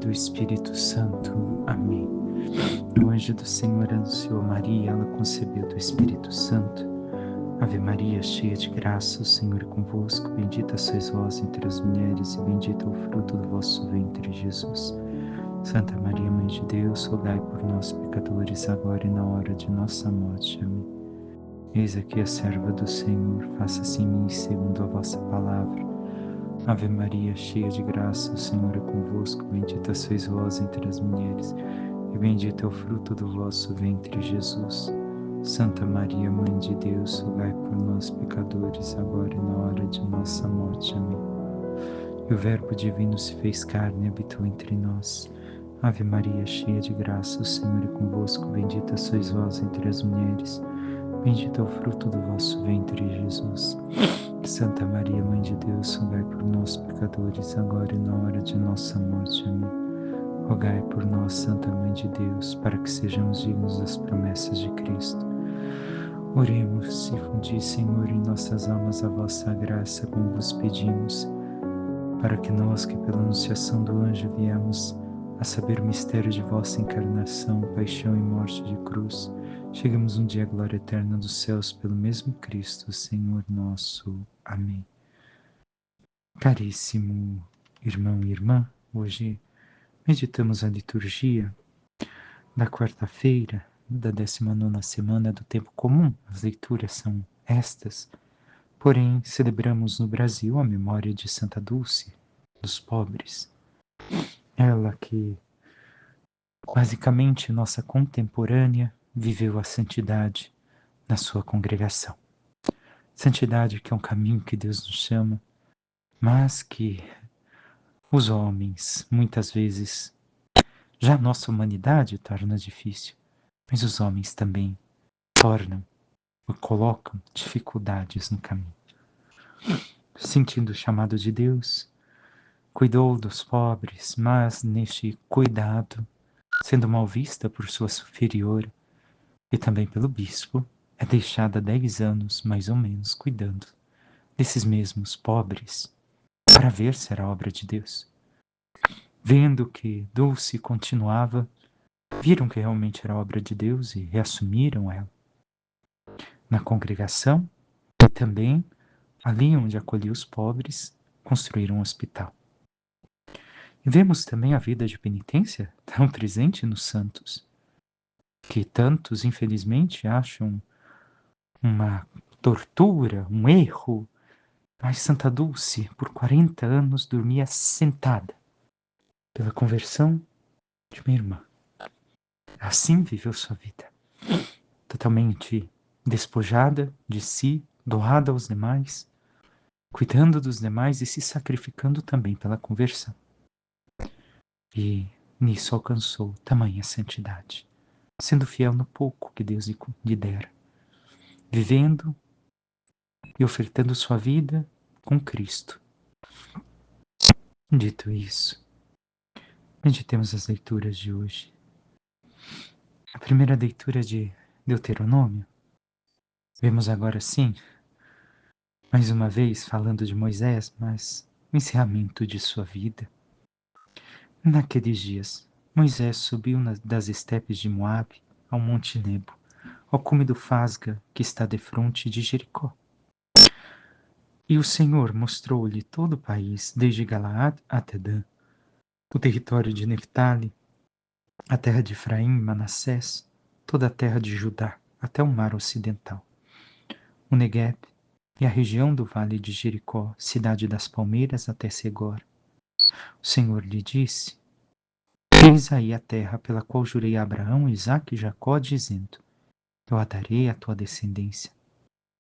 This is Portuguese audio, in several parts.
do Espírito Santo. Amém. O anjo do Senhor anunciou a Maria, ela concebeu do Espírito Santo. Ave Maria, cheia de graça, o Senhor é convosco. Bendita sois vós entre as mulheres, e bendito é o fruto do vosso ventre, Jesus. Santa Maria, Mãe de Deus, rogai por nós, pecadores, agora e na hora de nossa morte. Amém. Eis aqui a serva do Senhor, faça-se em mim segundo a vossa palavra. Ave Maria, cheia de graça, o Senhor é convosco. Bendita sois vós entre as mulheres, e bendito é o fruto do vosso ventre, Jesus. Santa Maria, Mãe de Deus, rogai por nós, pecadores, agora e na hora de nossa morte. Amém. E o Verbo divino se fez carne e habitou entre nós. Ave Maria, cheia de graça, o Senhor é convosco. Bendita sois vós entre as mulheres, bendito é o fruto do vosso ventre, Jesus. Santa Maria, Mãe de Deus, rogai por nós, pecadores, agora e na hora de nossa morte. Amém. Rogai por nós, Santa Mãe de Deus, para que sejamos dignos das promessas de Cristo. Oremos, infundi, Senhor, em nossas almas a vossa graça, como vos pedimos, para que nós, que pela anunciação do anjo viemos a saber o mistério de vossa encarnação, paixão e morte de cruz, cheguemos um dia à glória eterna dos céus pelo mesmo Cristo, Senhor nosso. Amém. Caríssimo irmão e irmã, hoje meditamos a liturgia da quarta-feira da 19ª semana do tempo comum. As leituras são estas, porém celebramos no Brasil a memória de Santa Dulce, dos pobres. Ela que, basicamente, nossa contemporânea, viveu a santidade na sua congregação. Santidade que é um caminho que Deus nos chama, mas que os homens, muitas vezes, já a nossa humanidade torna difícil, mas os homens também tornam ou colocam dificuldades no caminho. Sentindo o chamado de Deus, cuidou dos pobres, mas neste cuidado, sendo mal vista por sua superiora e também pelo bispo, é deixada 10 anos, mais ou menos, cuidando desses mesmos pobres, para ver se era obra de Deus. Vendo que Dulce continuava, viram que realmente era obra de Deus e reassumiram ela na congregação e também, ali onde acolhia os pobres, construíram um hospital. E vemos também a vida de penitência tão presente nos santos, que tantos, infelizmente, acham uma tortura, um erro. Mas Santa Dulce, por 40 anos, dormia sentada pela conversão de uma irmã. Assim viveu sua vida, totalmente despojada de si, doada aos demais, cuidando dos demais e se sacrificando também pela conversão. E nisso alcançou tamanha santidade, sendo fiel no pouco que Deus lhe dera, vivendo e ofertando sua vida com Cristo. Dito isso, meditemos as leituras de hoje. A primeira leitura de Deuteronômio, vemos agora sim, mais uma vez falando de Moisés, mas o encerramento de sua vida. Naqueles dias, Moisés subiu das estepes de Moabe ao monte Nebo, ao cume do Fasga, que está defronte de Jericó. E o Senhor mostrou-lhe todo o país, desde Galaad até Dan, o território de Neftali, a terra de Efraim e Manassés, toda a terra de Judá, até o mar ocidental, o Negueb e a região do vale de Jericó, cidade das palmeiras até Segor. O Senhor lhe disse: eis aí a terra pela qual jurei a Abraão, Isaque e Jacó, dizendo: eu a darei à tua descendência.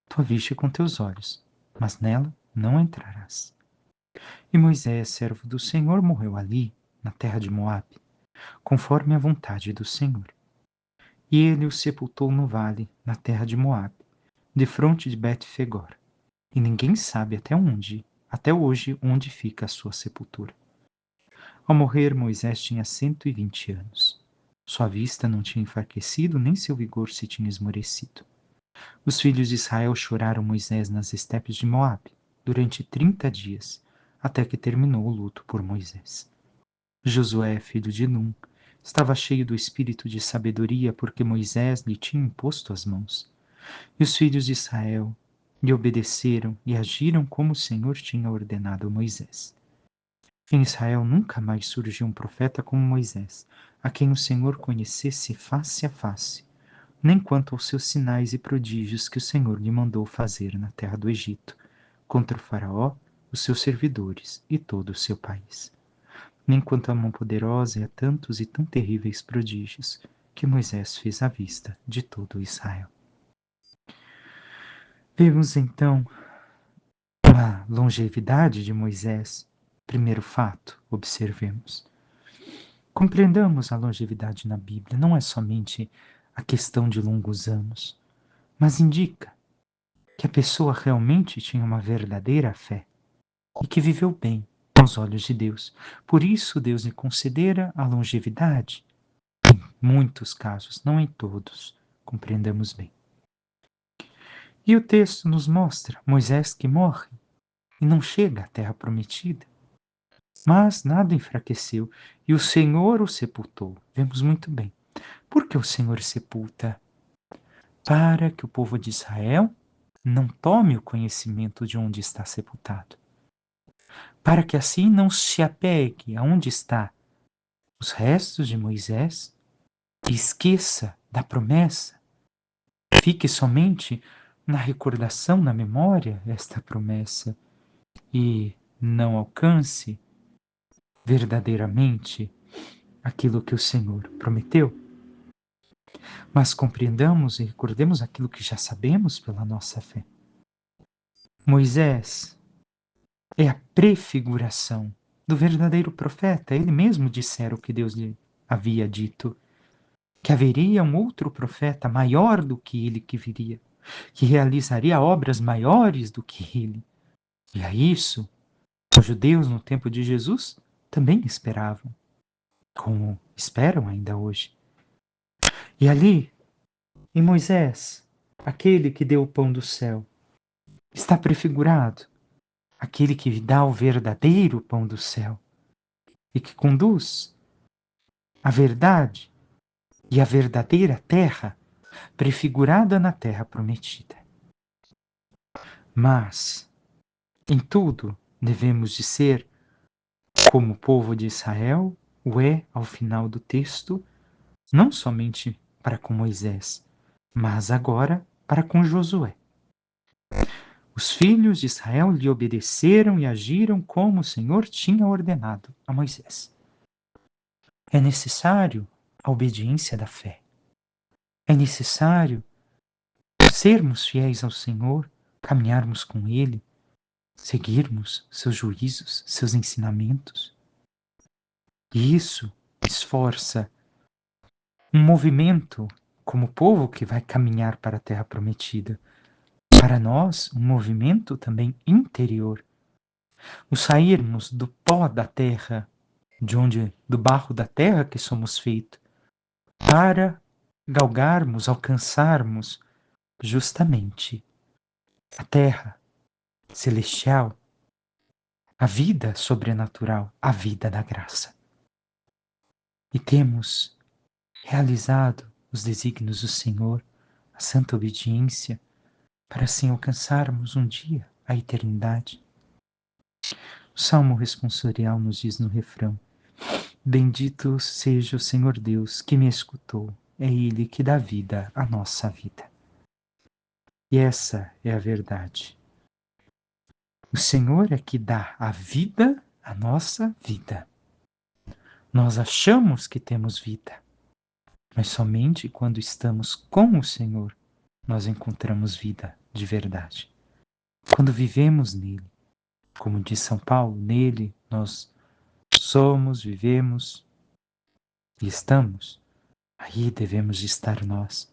Tu a viste com teus olhos, mas nela não entrarás. E Moisés, servo do Senhor, morreu ali, na terra de Moabe, conforme a vontade do Senhor. E ele o sepultou no vale, na terra de Moabe, defronte de Bet-Fegor. E ninguém sabe até hoje, onde fica a sua sepultura. Ao morrer, Moisés tinha 120 anos. Sua vista não tinha enfraquecido, nem seu vigor se tinha esmorecido. Os filhos de Israel choraram Moisés nas estepes de Moabe durante 30 dias, até que terminou o luto por Moisés. Josué, filho de Num, estava cheio do espírito de sabedoria, porque Moisés lhe tinha imposto as mãos. E os filhos de Israel lhe obedeceram e agiram como o Senhor tinha ordenado a Moisés. Em Israel nunca mais surgiu um profeta como Moisés, a quem o Senhor conhecesse face a face, nem quanto aos seus sinais e prodígios que o Senhor lhe mandou fazer na terra do Egito, contra o Faraó, os seus servidores e todo o seu país. Nem quanto à mão poderosa e a tantos e tão terríveis prodígios que Moisés fez à vista de todo Israel. Vemos então a longevidade de Moisés. Primeiro fato, observemos. Compreendamos a longevidade na Bíblia, não é somente a questão de longos anos, mas indica que a pessoa realmente tinha uma verdadeira fé e que viveu bem aos olhos de Deus. Por isso, Deus lhe concedera a longevidade. Em muitos casos, não em todos, compreendamos bem. E o texto nos mostra Moisés que morre e não chega à terra prometida. Mas nada enfraqueceu e o Senhor o sepultou. Vemos muito bem. Por que o Senhor sepulta? Para que o povo de Israel não tome o conhecimento de onde está sepultado. Para que assim não se apegue aonde está os restos de Moisés e esqueça da promessa. Fique somente na recordação, na memória, esta promessa e não alcance verdadeiramente aquilo que o Senhor prometeu. Mas compreendamos e recordemos aquilo que já sabemos pela nossa fé. Moisés é a prefiguração do verdadeiro profeta. Ele mesmo dissera o que Deus lhe havia dito, que haveria um outro profeta maior do que ele que viria, que realizaria obras maiores do que ele. E a isso, os judeus no tempo de Jesus também esperavam, como esperam ainda hoje. E ali, em Moisés, aquele que deu o pão do céu, está prefigurado aquele que dá o verdadeiro pão do céu e que conduz a verdade e a verdadeira terra prefigurada na terra prometida. Mas, em tudo, devemos de ser como o povo de Israel o é ao final do texto, não somente para com Moisés, mas agora para com Josué. Os filhos de Israel lhe obedeceram e agiram como o Senhor tinha ordenado a Moisés. É necessário a obediência da fé. É necessário sermos fiéis ao Senhor, caminharmos com Ele, seguirmos seus juízos, seus ensinamentos. E isso esforça um movimento como povo que vai caminhar para a terra prometida. Para nós, um movimento também interior. O sairmos do pó da terra, do barro da terra que somos feitos, para galgarmos, alcançarmos justamente a terra celestial, a vida sobrenatural, a vida da graça. E temos realizado os desígnios do Senhor, a santa obediência, para assim alcançarmos um dia a eternidade. O Salmo responsorial nos diz no refrão: Bendito seja o Senhor Deus que me escutou, é Ele que dá vida à nossa vida. E essa é a verdade. O Senhor é que dá a vida à nossa vida. Nós achamos que temos vida, mas somente quando estamos com o Senhor nós encontramos vida de verdade. Quando vivemos nele, como diz São Paulo, nele nós somos, vivemos e estamos. Aí devemos de estar nós.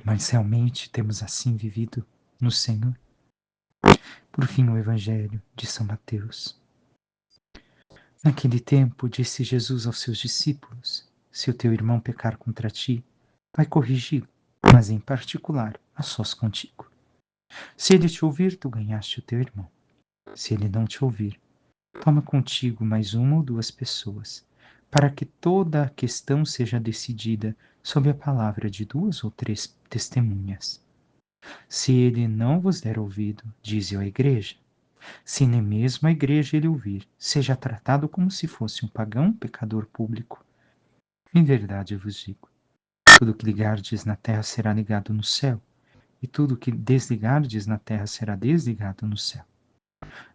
Mas realmente temos assim vivido no Senhor? Por fim, o Evangelho de São Mateus. Naquele tempo, disse Jesus aos seus discípulos: Se o teu irmão pecar contra ti, vai corrigi-lo, mas em particular, a sós contigo. Se ele te ouvir, tu ganhaste o teu irmão. Se ele não te ouvir, toma contigo mais uma ou duas pessoas, para que toda a questão seja decidida sob a palavra de duas ou três testemunhas. Se ele não vos der ouvido, dize à igreja. Se nem mesmo a igreja ele ouvir, seja tratado como se fosse um pagão pecador público. Em verdade eu vos digo, tudo que ligardes na terra será ligado no céu, e tudo que desligardes na terra será desligado no céu.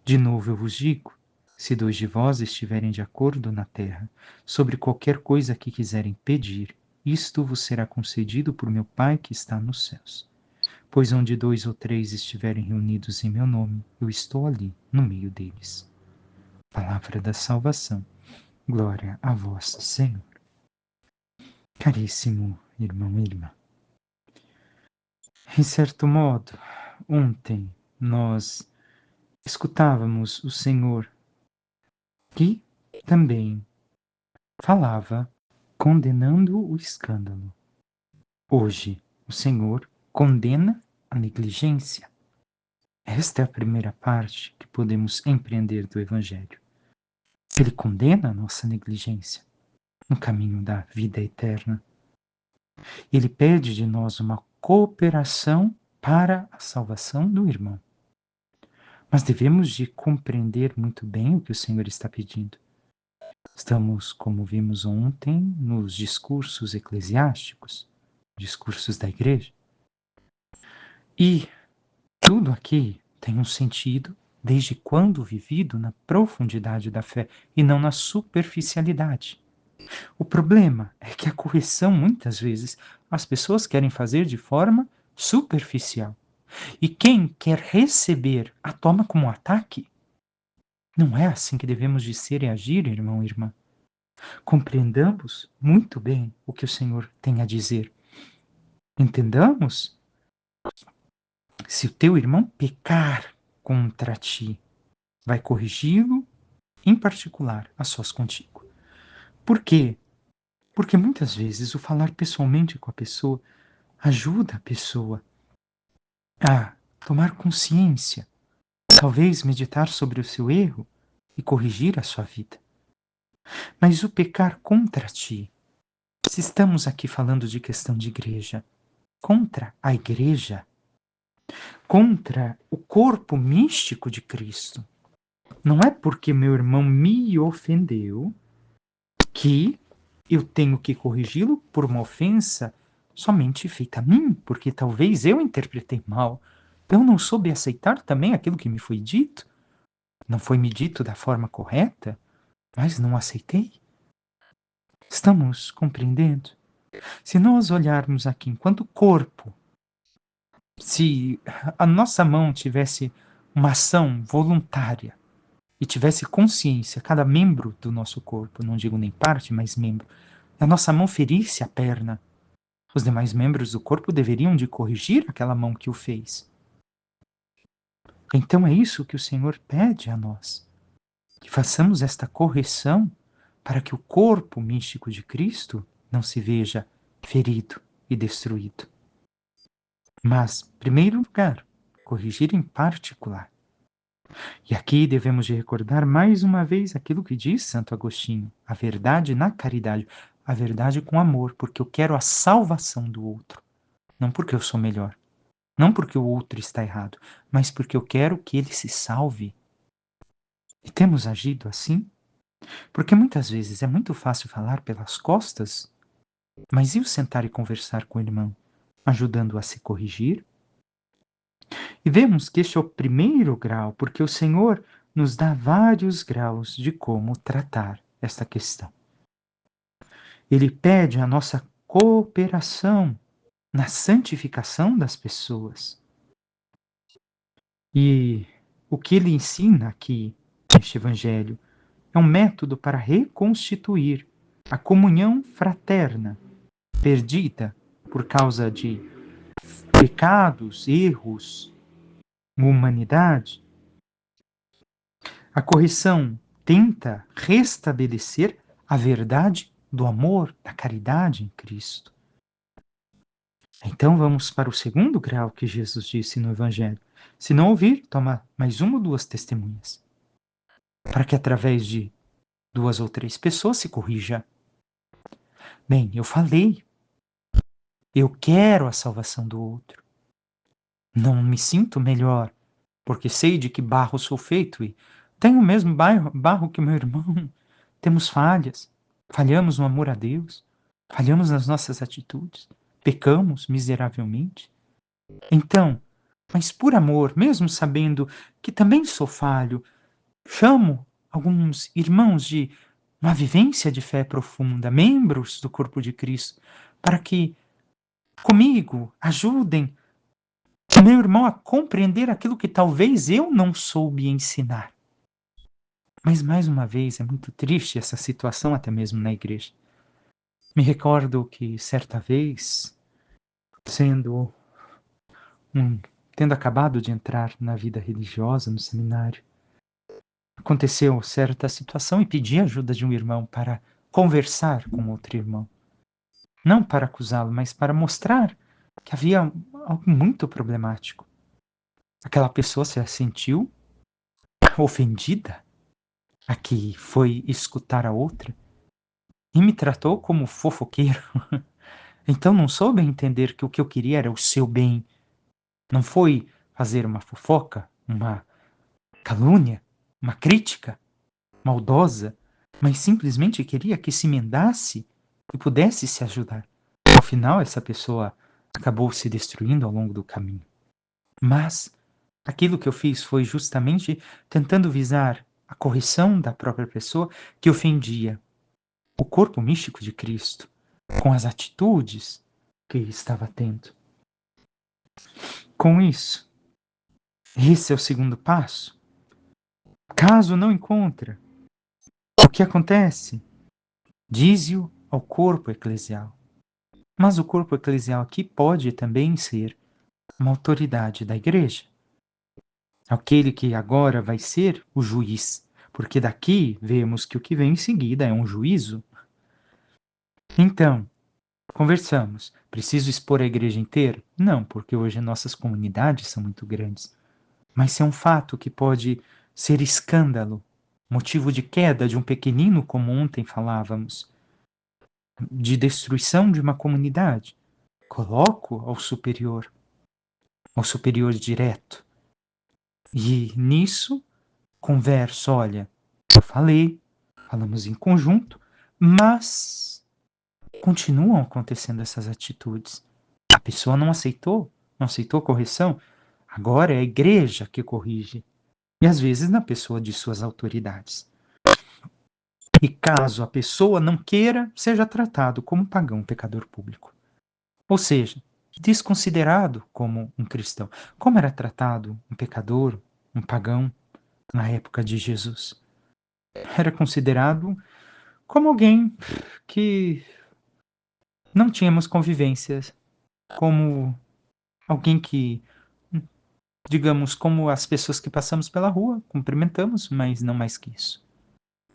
De novo eu vos digo, se dois de vós estiverem de acordo na terra, sobre qualquer coisa que quiserem pedir, isto vos será concedido por meu Pai que está nos céus. Pois onde dois ou três estiverem reunidos em meu nome, eu estou ali, no meio deles. Palavra da salvação. Glória a vós, Senhor. Caríssimo irmão e irmã, em certo modo, ontem nós escutávamos o Senhor que também falava condenando o escândalo. Hoje, o Senhor condena a negligência. Esta é a primeira parte que podemos empreender do Evangelho. Ele condena a nossa negligência no caminho da vida eterna. Ele pede de nós uma cooperação para a salvação do irmão. Mas devemos de compreender muito bem o que o Senhor está pedindo. Estamos, como vimos ontem, nos discursos eclesiásticos, discursos da igreja. E tudo aqui tem um sentido desde quando vivido na profundidade da fé e não na superficialidade. O problema é que a correção, muitas vezes, as pessoas querem fazer de forma superficial. E quem quer receber a toma como ataque. Não é assim que devemos de ser e agir, irmão e irmã. Compreendamos muito bem o que o Senhor tem a dizer. Entendamos? Se o teu irmão pecar contra ti, vai corrigi-lo, em particular, a sós contigo. Por quê? Porque muitas vezes o falar pessoalmente com a pessoa ajuda a pessoa a tomar consciência, talvez meditar sobre o seu erro e corrigir a sua vida. Mas o pecar contra ti, se estamos aqui falando de questão de igreja, contra a igreja, contra o corpo místico de Cristo, não é porque meu irmão me ofendeu que eu tenho que corrigi-lo por uma ofensa somente feita a mim, porque talvez eu interpretei mal. Eu não soube aceitar também aquilo que me foi dito. Não foi me dito da forma correta, mas não aceitei. Estamos compreendendo? Se nós olharmos aqui enquanto corpo, se a nossa mão tivesse uma ação voluntária e tivesse consciência, cada membro do nosso corpo, não digo nem parte, mas membro, a nossa mão ferisse a perna, os demais membros do corpo deveriam de corrigir aquela mão que o fez. Então é isso que o Senhor pede a nós, que façamos esta correção para que o corpo místico de Cristo não se veja ferido e destruído. Mas, em primeiro lugar, corrigir em particular. E aqui devemos de recordar mais uma vez aquilo que diz Santo Agostinho, a verdade na caridade, a verdade com amor, porque eu quero a salvação do outro, não porque eu sou melhor, não porque o outro está errado, mas porque eu quero que ele se salve. E temos agido assim? Porque muitas vezes é muito fácil falar pelas costas, mas e o sentar e conversar com o irmão, ajudando-o a se corrigir? E vemos que este é o primeiro grau, porque o Senhor nos dá vários graus de como tratar esta questão. Ele pede a nossa cooperação na santificação das pessoas. E o que ele ensina aqui neste Evangelho é um método para reconstituir a comunhão fraterna perdida por causa de pecados, erros, humanidade. A correção tenta restabelecer a verdade do amor, da caridade em Cristo. Então vamos para o segundo grau que Jesus disse no Evangelho. Se não ouvir, toma mais uma ou duas testemunhas. para que através de 2 ou 3 pessoas se corrija. Bem, eu falei, eu quero a salvação do outro. Não me sinto melhor, porque sei de que barro sou feito e tenho o mesmo barro que meu irmão. Temos falhas, falhamos no amor a Deus, falhamos nas nossas atitudes, pecamos miseravelmente. Então, mas por amor, mesmo sabendo que também sou falho, chamo alguns irmãos de uma vivência de fé profunda, membros do corpo de Cristo, para que comigo ajudem o meu irmão a compreender aquilo que talvez eu não soube ensinar. Mas mais uma vez é muito triste essa situação até mesmo na igreja. Me recordo que certa vez, sendo um, tendo acabado de entrar na vida religiosa no seminário, aconteceu certa situação e pedi ajuda de um irmão para conversar com outro irmão. Não para acusá-lo, mas para mostrar que havia algo muito problemático. Aquela pessoa se sentiu ofendida, a que foi escutar a outra, e me tratou como fofoqueiro. Então não soube entender que o que eu queria era o seu bem. Não foi fazer uma fofoca, uma calúnia, uma crítica maldosa, mas simplesmente queria que se emendasse e pudesse se ajudar. Ao final, essa pessoa acabou se destruindo ao longo do caminho. Mas aquilo que eu fiz foi justamente tentando visar a correção da própria pessoa que ofendia o corpo místico de Cristo com as atitudes que estava tendo. Com isso, esse é o segundo passo. Caso não encontra, o que acontece? Dize-o ao corpo eclesial. Mas o corpo eclesial aqui pode também ser uma autoridade da igreja. Aquele que agora vai ser o juiz. Porque daqui vemos que o que vem em seguida é um juízo. Então, conversamos. Preciso expor a igreja inteira? Não, porque hoje nossas comunidades são muito grandes. Mas se é um fato que pode ser escândalo, motivo de queda de um pequenino, como ontem falávamos, de destruição de uma comunidade, coloco ao superior direto. E nisso converso, olha, eu falei, falamos em conjunto, mas continuam acontecendo essas atitudes. A pessoa não aceitou, não aceitou correção, agora é a igreja que corrige. E às vezes na pessoa de suas autoridades. E caso a pessoa não queira, seja tratado como pagão pecador público. Ou seja, desconsiderado como um cristão. Como era tratado um pecador, um pagão, na época de Jesus? Era considerado como alguém que não tínhamos convivências, como alguém que, digamos, como as pessoas que passamos pela rua, cumprimentamos, mas não mais que isso.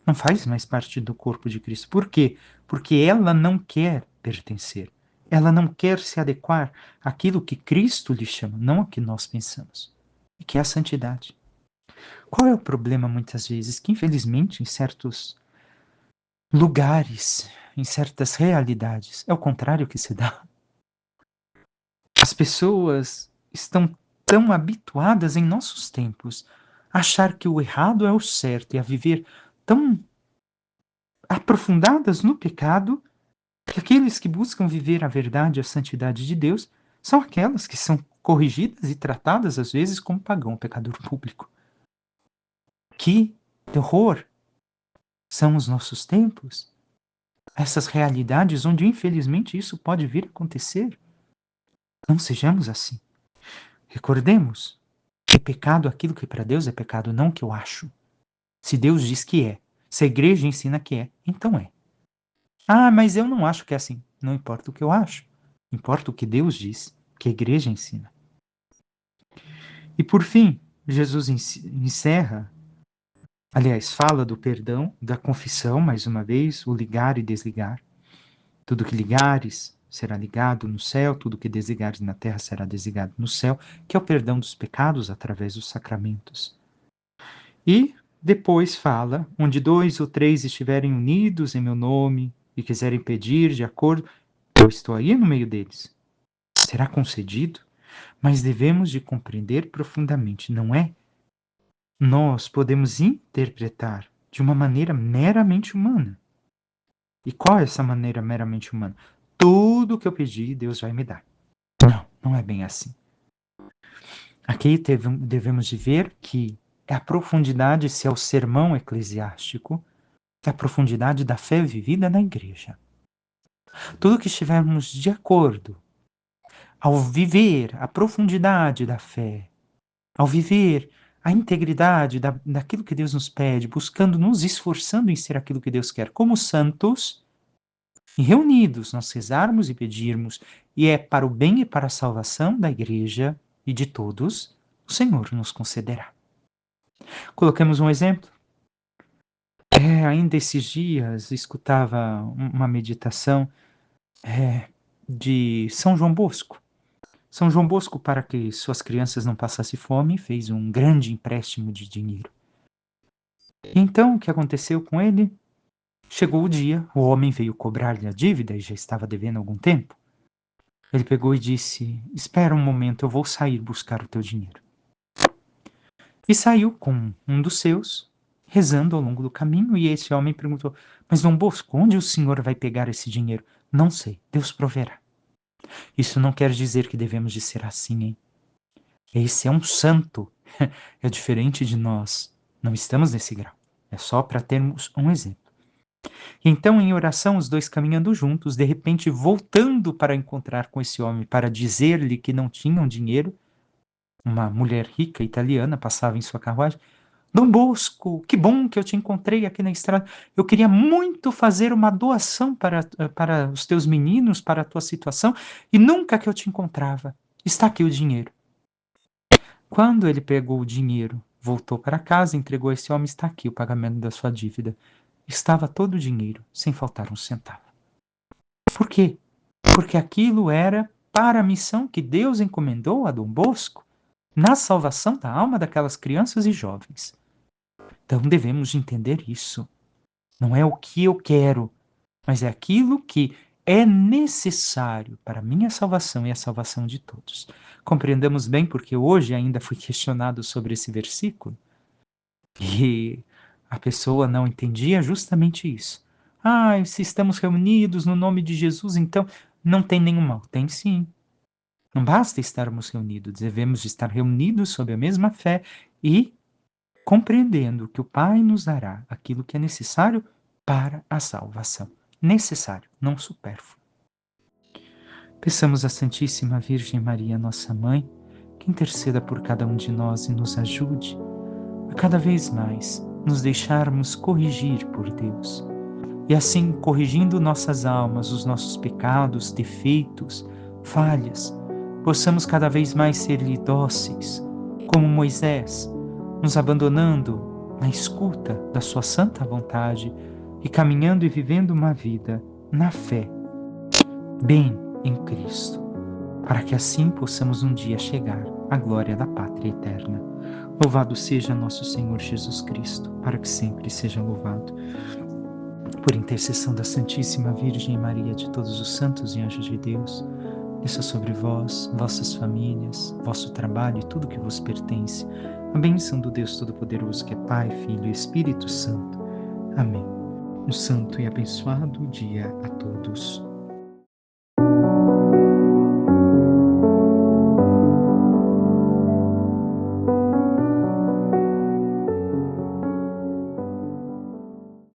Não faz mais parte do corpo de Cristo. Por quê? Porque ela não quer pertencer. Ela não quer se adequar àquilo que Cristo lhe chama, não ao que nós pensamos, e que é a santidade. Qual é o problema, muitas vezes? Que, infelizmente, em certos lugares, em certas realidades, é o contrário que se dá. As pessoas estão tão habituadas em nossos tempos a achar que o errado é o certo e a viver tão aprofundadas no pecado que aqueles que buscam viver a verdade e a santidade de Deus são aquelas que são corrigidas e tratadas às vezes como pagão, pecador público. Que terror são os nossos tempos, essas realidades onde infelizmente isso pode vir a acontecer. Não sejamos assim. Recordemos que pecado, aquilo que para Deus é pecado, não que eu acho. Se Deus diz que é, se a igreja ensina que é, então é. Ah, mas eu não acho que é assim. Não importa o que eu acho. Importa o que Deus diz, o que a igreja ensina. E por fim, Jesus encerra, aliás, fala do perdão, da confissão, mais uma vez, o ligar e desligar. Tudo que ligares será ligado no céu, tudo que desligares na terra será desligado no céu, que é o perdão dos pecados através dos sacramentos. E depois fala, onde 2 ou 3 estiverem unidos em meu nome e quiserem pedir de acordo, eu estou aí no meio deles. Será concedido? Mas devemos de compreender profundamente, não é? Nós podemos interpretar de uma maneira meramente humana. E qual é essa maneira meramente humana? Tudo o que eu pedi, Deus vai me dar. Não, não é bem assim. Aqui devemos de ver que é a profundidade, esse é o sermão eclesiástico, é a profundidade da fé vivida na igreja. Tudo que estivermos de acordo, ao viver a profundidade da fé, ao viver a integridade daquilo que Deus nos pede, buscando, nos esforçando em ser aquilo que Deus quer, como santos, e reunidos nós rezarmos e pedirmos, e é para o bem e para a salvação da igreja e de todos, o Senhor nos concederá. Coloquemos um exemplo. Ainda esses dias escutava uma meditação de São João Bosco. São João Bosco, para que suas crianças não passassem fome, fez um grande empréstimo de dinheiro. E então, o que aconteceu com ele? Chegou o dia, o homem veio cobrar-lhe a dívida e já estava devendo algum tempo. Ele pegou e disse: espera um momento, eu vou sair buscar o teu dinheiro. E saiu com um dos seus, rezando ao longo do caminho, e esse homem perguntou: mas Dom Bosco, onde o senhor vai pegar esse dinheiro? Não sei, Deus proverá. Isso não quer dizer que devemos de ser assim, hein? Esse é um santo, é diferente de nós. Não estamos nesse grau. É só para termos um exemplo. Então, em oração, os dois caminhando juntos, de repente voltando para encontrar com esse homem, para dizer-lhe que não tinham dinheiro, uma mulher rica italiana passava em sua carruagem. Dom Bosco, que bom que eu te encontrei aqui na estrada. Eu queria muito fazer uma doação para os teus meninos, para a tua situação, e nunca que eu te encontrava. Está aqui o dinheiro. Quando ele pegou o dinheiro, voltou para casa, entregou a esse homem, está aqui o pagamento da sua dívida. Estava todo o dinheiro, sem faltar um centavo. Por quê? Porque aquilo era para a missão que Deus encomendou a Dom Bosco na salvação da alma daquelas crianças e jovens. Então devemos entender isso. Não é o que eu quero, mas é aquilo que é necessário para a minha salvação e a salvação de todos. Compreendamos bem, porque hoje ainda fui questionado sobre esse versículo e a pessoa não entendia justamente isso. Se estamos reunidos no nome de Jesus, então não tem nenhum mal. Tem sim. Não basta estarmos reunidos, devemos estar reunidos sob a mesma fé e compreendendo que o Pai nos dará aquilo que é necessário para a salvação. Necessário, não supérfluo. Peçamos à Santíssima Virgem Maria, nossa Mãe, que interceda por cada um de nós e nos ajude a cada vez mais nos deixarmos corrigir por Deus. E assim, corrigindo nossas almas, os nossos pecados, defeitos, falhas, possamos cada vez mais ser-lhe dóceis, como Moisés, nos abandonando na escuta da sua santa vontade e caminhando e vivendo uma vida na fé, bem em Cristo, para que assim possamos um dia chegar à glória da pátria eterna. Louvado seja nosso Senhor Jesus Cristo, para que sempre seja louvado. Por intercessão da Santíssima Virgem Maria, de todos os santos e anjos de Deus, desça sobre vós, vossas famílias, vosso trabalho e tudo que vos pertence, a bênção do Deus Todo-Poderoso, que é Pai, Filho e Espírito Santo. Amém. Um santo e abençoado dia a todos.